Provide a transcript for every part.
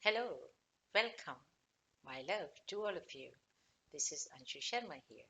Hello, welcome, my love, to all of you. This is Anshu Sharma here.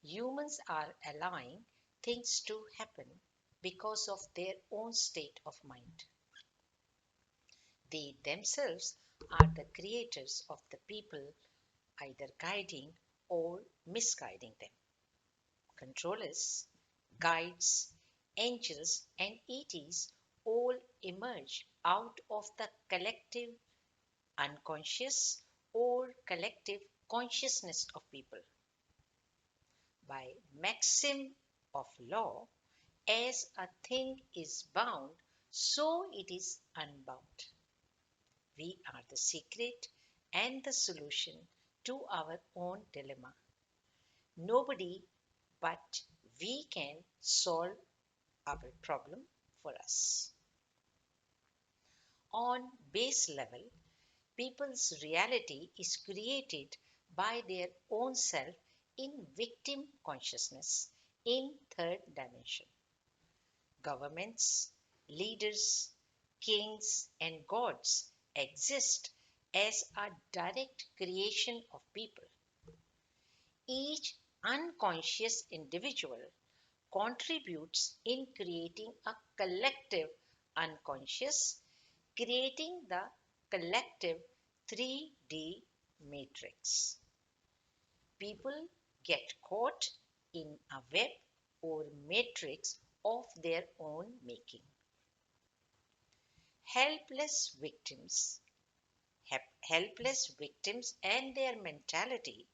Humans are allowing things to happen because of their own state of mind. They themselves are the creators of the people, either guiding or misguiding them. Controllers, guides, angels, and ETs all emerge out of the collective unconscious or collective consciousness of people. By maxim of law, as a thing is bound, so it is unbound. We are the secret and the solution to our own dilemma. Nobody but we can solve our problem for us. On base level, people's reality is created by their own self in victim consciousness in third dimension. Governments, leaders, kings, and gods exist as a direct creation of people. Each unconscious individual contributes in creating a collective unconscious, creating the collective 3D matrix. People get caught in a web or matrix of their own making. Helpless victims, helpless victims and their mentality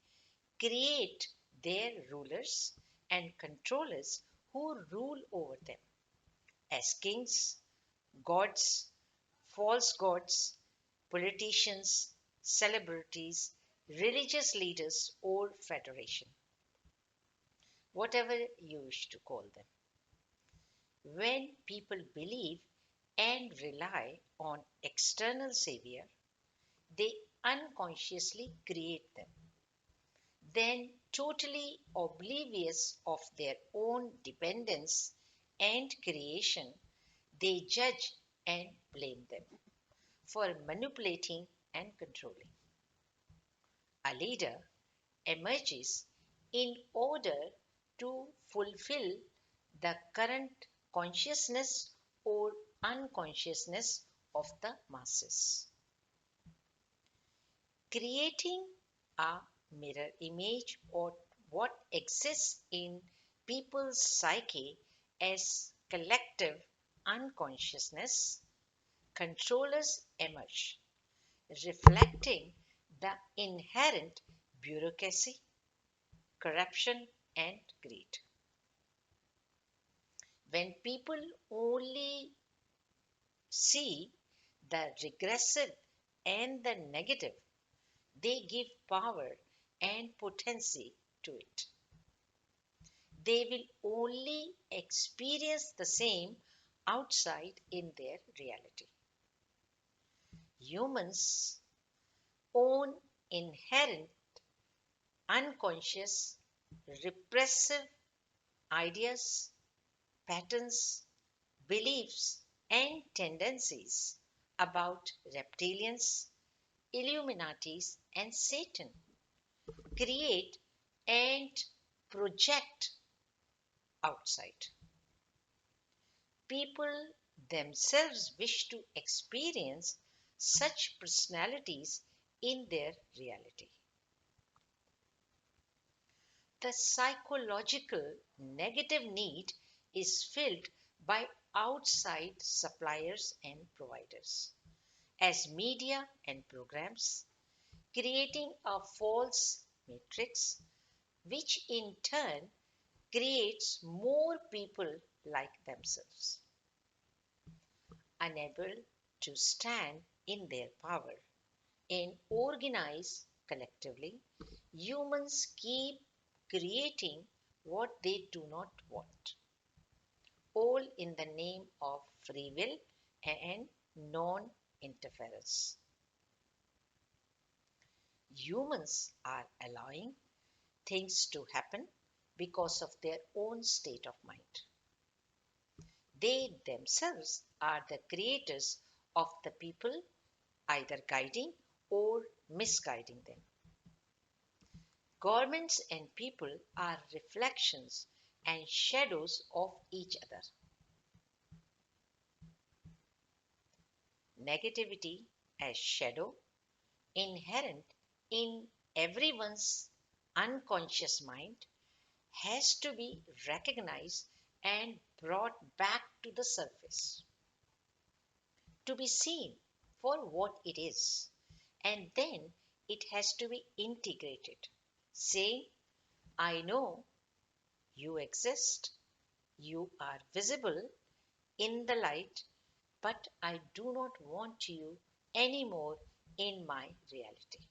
create their rulers and controllers who rule over them as kings, gods, false gods, politicians, celebrities, religious leaders, or federation, whatever you wish to call them. When people believe and rely on external savior, they unconsciously create them. Then, totally oblivious of their own dependence and creation, they judge and blame them for manipulating and controlling. A leader emerges in order to fulfill the current consciousness or unconsciousness of the masses. Creating a mirror image of what exists in people's psyche as collective unconsciousness, controllers emerge, reflecting the inherent bureaucracy, corruption, and greed. When people only see the regressive and the negative, they give power and potency to it. They will only experience the same outside in their reality. Humans' own inherent unconscious repressive ideas, patterns, beliefs, and tendencies about reptilians, Illuminatis, and Satan create and project outside. People themselves wish to experience such personalities in their reality. The psychological negative need is filled by outside suppliers and providers, as media and programs, creating a false matrix, which in turn creates more people like themselves, unable to stand in their power and organize collectively. Humans keep creating what they do not want, all in the name of free will and non interference. Humans are allowing things to happen because of their own state of mind. They themselves are the creators of the people, either guiding or misguiding them. Governments and people are reflections and shadows of each other. Negativity as shadow, inherent in everyone's unconscious mind, has to be recognized and brought back to the surface, to be seen for what it is, and then it has to be integrated, saying, I know you exist, you are visible in the light, but I do not want you anymore in my reality.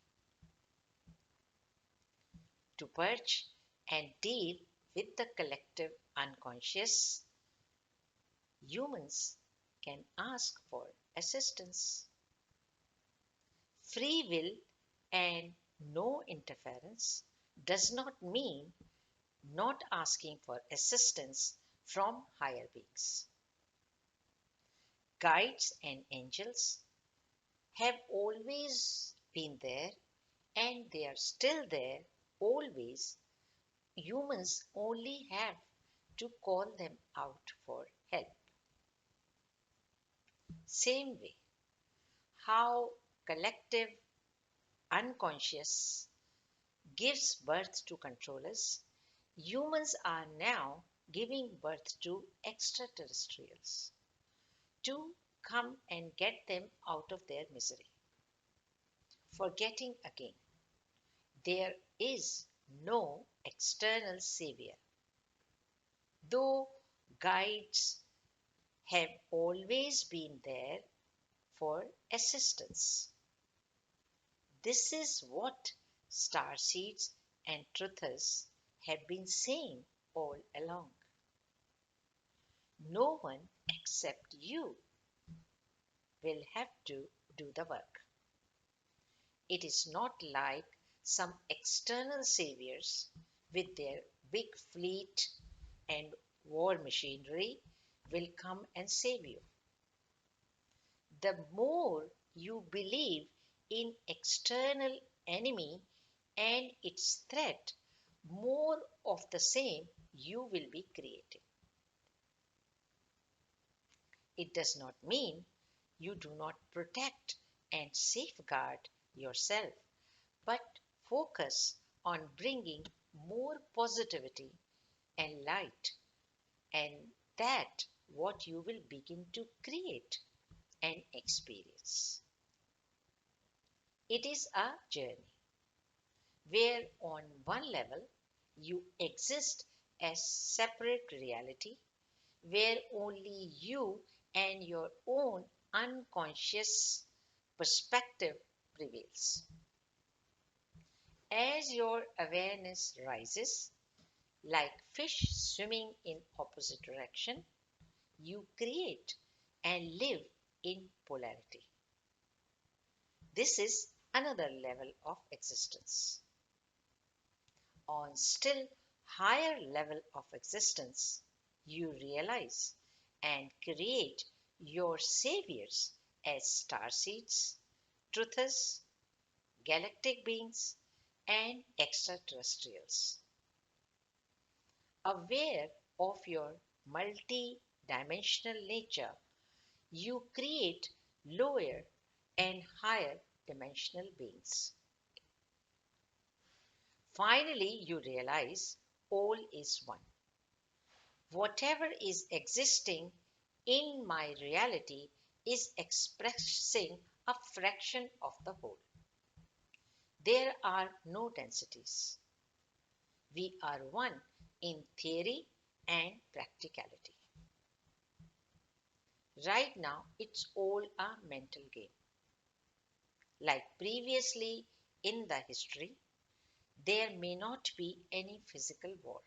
To purge and deal with the collective unconscious, humans can ask for assistance. Free will and no interference does not mean not asking for assistance from higher beings. Guides and angels have always been there and they are still there always. Humans only have to call them out for help. Same way, how collective unconscious gives birth to controllers, humans are now giving birth to extraterrestrials to come and get them out of their misery. Forgetting again, there is no external savior, though guides have always been there for assistance. This is what star seeds and truthers have been saying all along. No one except you will have to do the work. It is not like some external saviors with their big fleet and war machinery will come and save you. The more you believe in external enemy and its threat, more of the same you will be creating. It does not mean you do not protect and safeguard yourself, but focus on bringing more positivity and light, and that what you will begin to create and experience. It is a journey where on one level you exist as separate reality, where only you and your own unconscious perspective prevails. As your awareness rises, like fish swimming in opposite direction, you create and live in polarity. This is another level of existence. On still higher level of existence, you realize and create your saviors as starseeds, truthers, galactic beings, and extraterrestrials. Aware of your multi-dimensional nature, you create lower and higher dimensional beings. Finally, you realize all is one. Whatever is existing in my reality is expressing a fraction of the whole. There are no densities. We are one in theory and practicality. Right now, it's all a mental game. Like previously in the history, there may not be any physical war.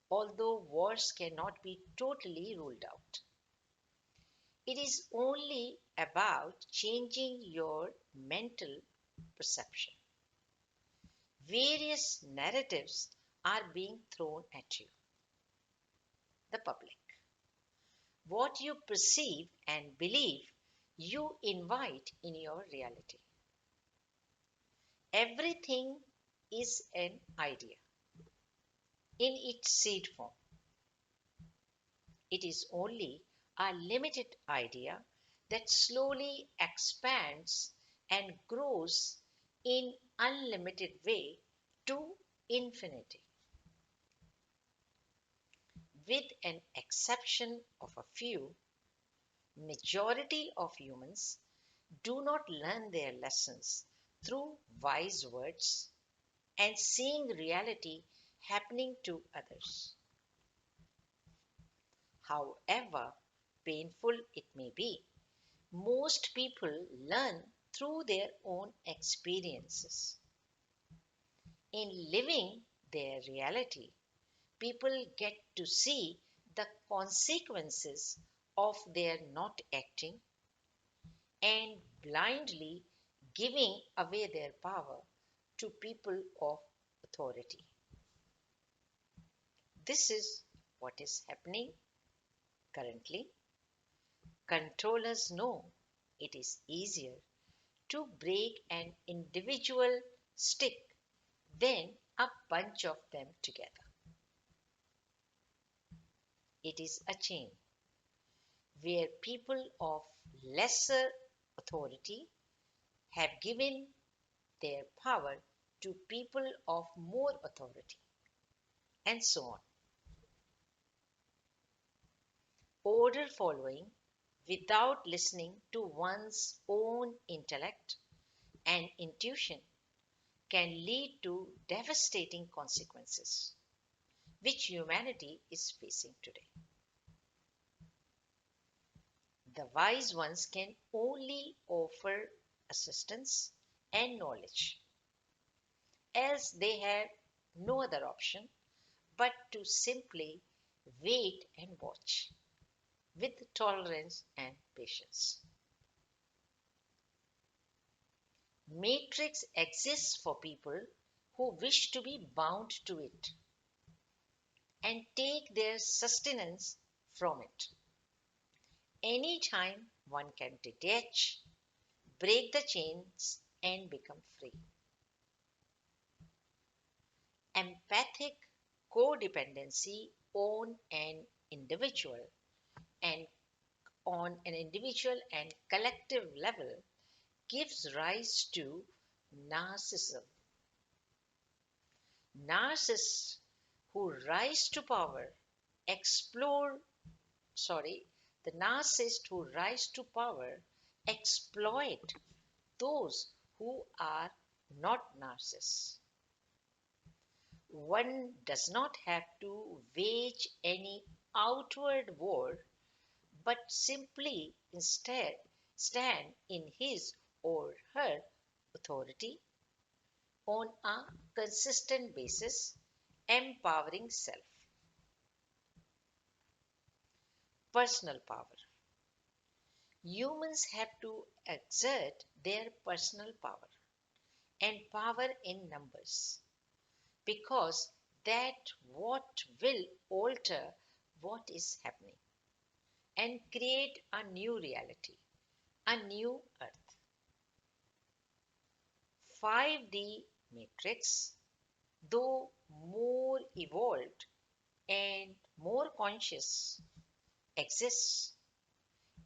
Although wars cannot be totally ruled out. It is only about changing your mental perception. Various narratives are being thrown at you, the public. What you perceive and believe you invite in your reality. Everything is an idea in its seed form. It is only a limited idea that slowly expands and grows in unlimited way to infinity. With an exception of a few, majority of humans do not learn their lessons through wise words and seeing reality happening to others. However painful it may be, most people learn through their own experiences. In living their reality, people get to see the consequences of their not acting and blindly giving away their power to people of authority. This is what is happening currently. Controllers know it is easier to break an individual stick than a bunch of them together. It is a chain where people of lesser authority have given their power to people of more authority, and so on. Order following without listening to one's own intellect and intuition can lead to devastating consequences, which humanity is facing today. The wise ones can only offer assistance and knowledge, as they have no other option but to simply wait and watch with tolerance and patience. Matrix exists for people who wish to be bound to it and take their sustenance from it. Anytime one can detach, break the chains, and become free. Empathic codependency individual and on an individual and collective level gives rise to narcissism. Narcissists who rise to power explore, the narcissists who rise to power exploit those who are not narcissists. One does not have to wage any outward war, but simply instead stand in his or her authority on a consistent basis, empowering self. Personal power. Humans have to exert their personal power and power in numbers because that what will alter what is happening and create a new reality, a new earth. 5D matrix, though more evolved and more conscious, exists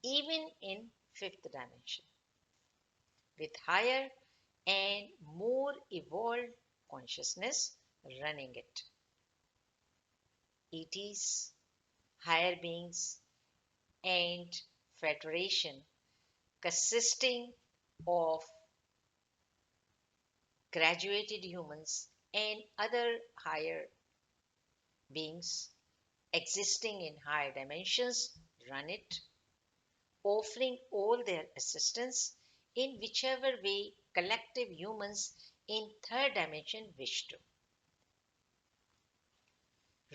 even in fifth dimension with higher and more evolved consciousness running it. ETs, higher beings, and federation consisting of graduated humans and other higher beings existing in higher dimensions run it, offering all their assistance in whichever way collective humans in third dimension wish to.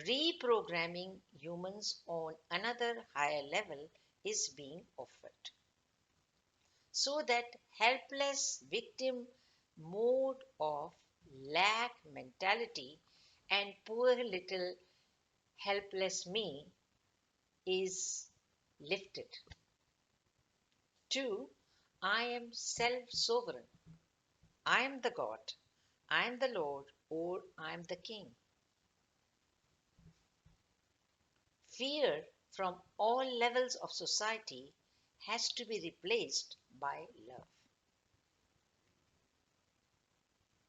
Reprogramming humans on another higher level is being offered so that helpless victim mode of lack mentality and poor little helpless me is lifted 2. I am self-sovereign. I am the God. I am the Lord, or I am the King. Fear from all levels of society has to be replaced by love.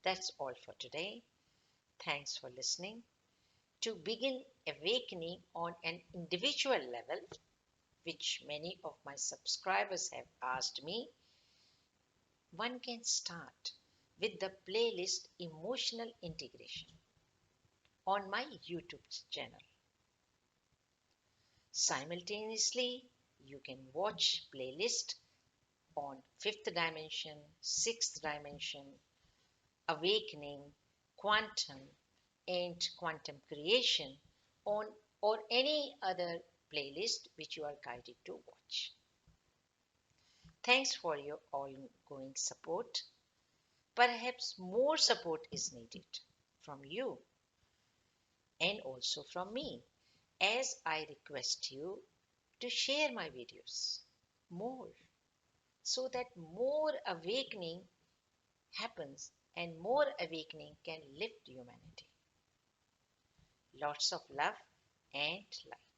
That's all for today. Thanks for listening. To begin awakening on an individual level, which many of my subscribers have asked me, one can start with the playlist Emotional Integration on my YouTube channel. Simultaneously, you can watch playlist on fifth dimension, sixth dimension, awakening, quantum, and quantum creation on or any other playlist which you are guided to watch. Thanks for your ongoing support. Perhaps more support is needed from you and also from me as I request you to share my videos more so that more awakening happens and more awakening can lift humanity. Lots of love and light.